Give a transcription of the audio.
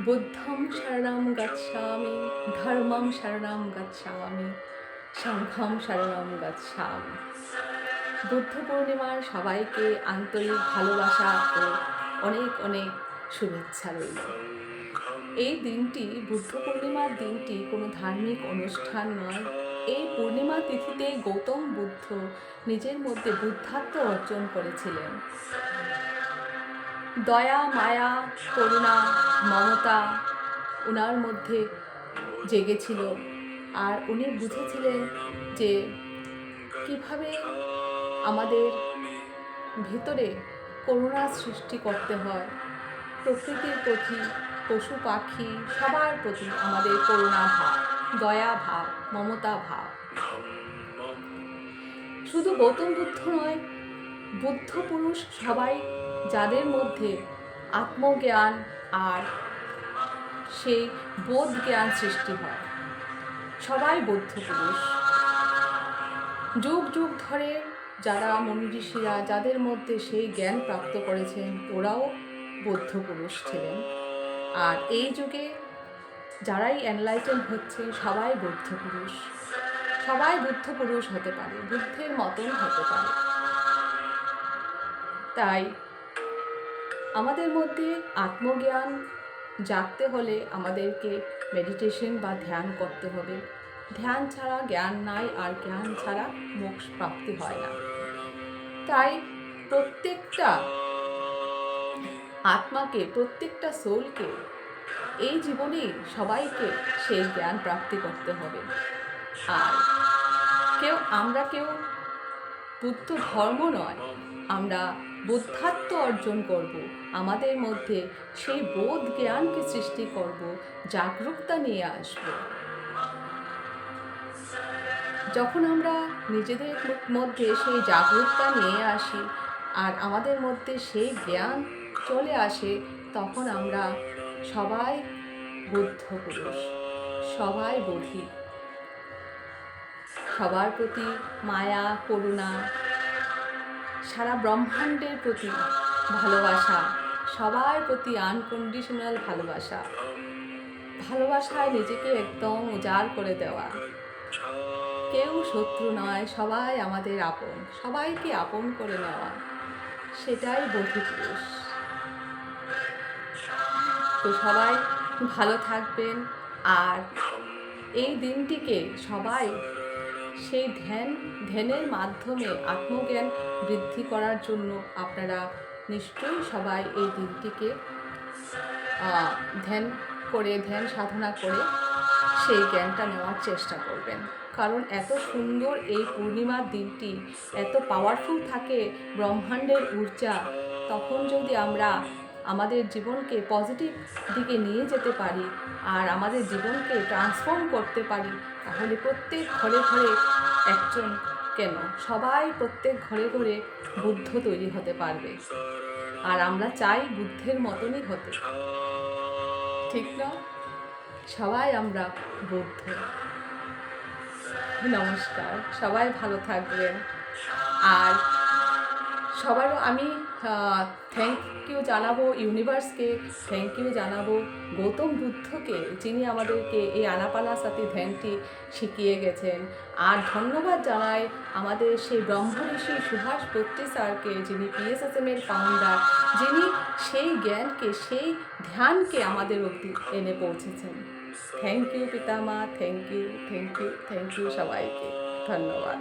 বুদ্ধং শরণং গচ্ছামি, ধর্মং শরণং গচ্ছামি, সংঘং শরণং গচ্ছামি। বুদ্ধ পূর্ণিমার সবাইকে আন্তরিক ভালোবাসা ও অনেক অনেক শুভেচ্ছা রইল। এই দিনটি, বুদ্ধ পূর্ণিমার দিনটি কোনো ধার্মিক অনুষ্ঠান নয়। এই পূর্ণিমা তিথিতে গৌতম বুদ্ধ নিজের মধ্যে বুদ্ধত্ব অর্জন করেছিলেন। দয়া, মায়া, করুণা, মমতা ওনার মধ্যে জেগেছিল। আর উনি বুঝেছিলেন যে কিভাবে আমাদের ভেতরে করুণার সৃষ্টি করতে হয়। প্রকৃতির প্রতি, পশু পাখি সবার প্রতি আমাদের করুণা ভাব, দয়া ভাব, মমতা ভাব। শুধু গৌতম বুদ্ধ নয়, বুদ্ধ পুরুষ সবাই, যাদের মধ্যে আত্মজ্ঞান আর সেই বোধ জ্ঞান সৃষ্টি হয়, সবাই বৌদ্ধ পুরুষ। যুগ যুগ ধরে যারা মুনি ঋষিরা, যাদের মধ্যে সেই জ্ঞান প্রাপ্ত করেছেন, ওরাও বৌদ্ধ পুরুষ ছিলেন। আর এই যুগে যারাই এনলাইটেন হচ্ছে, সবাই বৌদ্ধ পুরুষ। সবাই বুদ্ধ পুরুষ হতে পারে, বুদ্ধের মতন হতে পারে। তাই আমাদের মধ্যে আত্মজ্ঞান জাগতে হলে আমাদেরকে মেডিটেশন বা ধ্যান করতে হবে। ধ্যান ছাড়া জ্ঞান নাই, আর জ্ঞান ছাড়া মোক্ষ প্রাপ্তি হয় না। তাই প্রত্যেকটা আত্মাকে, প্রত্যেকটা সোলকে এই জীবনেই সবাইকে সেই জ্ঞান প্রাপ্তি করতে হবে। আর আমরা কেউ বুদ্ধ ধর্ম নয়, আমরা বুদ্ধাত্ব অর্জন করব। আমাদের মধ্যে সেই বোধ জ্ঞানকে সৃষ্টি করব, জাগরুকতা নিয়ে আসব। যখন আমরা নিজেদের মধ্যে সেই জাগরুকতা নিয়ে আসি আর আমাদের মধ্যে সেই জ্ঞান চলে আসে, তখন আমরা সবাই বুদ্ধ পুরুষ, সবাই বোধি। সবার প্রতি মায়া, করুণা, সারা ব্রহ্মাণ্ডের প্রতি ভালোবাসা, সবার প্রতি আনকন্ডিশনাল ভালোবাসা। ভালোবাসায় নিজেকে একদম উজাড় করে দেওয়া। কেউ শত্রু নয়, সবাই আমাদের আপন, সবাইকে আপন করে নেওয়া, সেটাই বোধি পুরুষ। তো সবাই ভালো থাকবেন। আর এই দিনটিকে সবাই সেই ধ্যানের মাধ্যমে আত্মজ্ঞান বৃদ্ধি করার জন্য আপনারা নিশ্চয়ই সবাই এই দিনটিকে ধ্যান সাধনা করে সেই জ্ঞানটা নেওয়ার চেষ্টা করবেন। কারণ এত সুন্দর এই পূর্ণিমার দিনটি, এত পাওয়ারফুল থাকে ব্রহ্মাণ্ডের ঊর্জা। তখন যদি আমরা আমাদের জীবনকে পজিটিভ দিকে নিয়ে যেতে পারি আর আমাদের জীবনকে ট্রান্সফর্ম করতে পারি, তাহলে প্রত্যেক ঘরে ঘরে একজন কেন, সবাই প্রত্যেক ঘরে ঘরে বুদ্ধ তৈরি হতে পারবে। আর আমরা চাই বুদ্ধের মতনই হতে, ঠিক না? সবাই আমরা বুদ্ধ। নমস্কার, সবাই ভালো থাকবেন। আর সবারও আমি থ্যাংক ইউ জানাবো ইউনিভার্সকে, থ্যাংক ইউ জানাবো গৌতম বুদ্ধকে, যিনি আমাদেরকে এই আনাপানাসতি ধ্যানটি শিখিয়ে গেছেন। আর ধন্যবাদ জানাই আমাদের সেই ব্রহ্মঋষি সুভাষ ভট্টি স্যারকে, যিনি PSSM-এর ফাউন্ডার, যিনি সেই জ্ঞানকে, সেই ধ্যানকে আমাদের অবধি এনে পৌঁছেছেন। থ্যাংক ইউ পিতামা, thank you, thank you, thank you সবাইকে। ধন্যবাদ।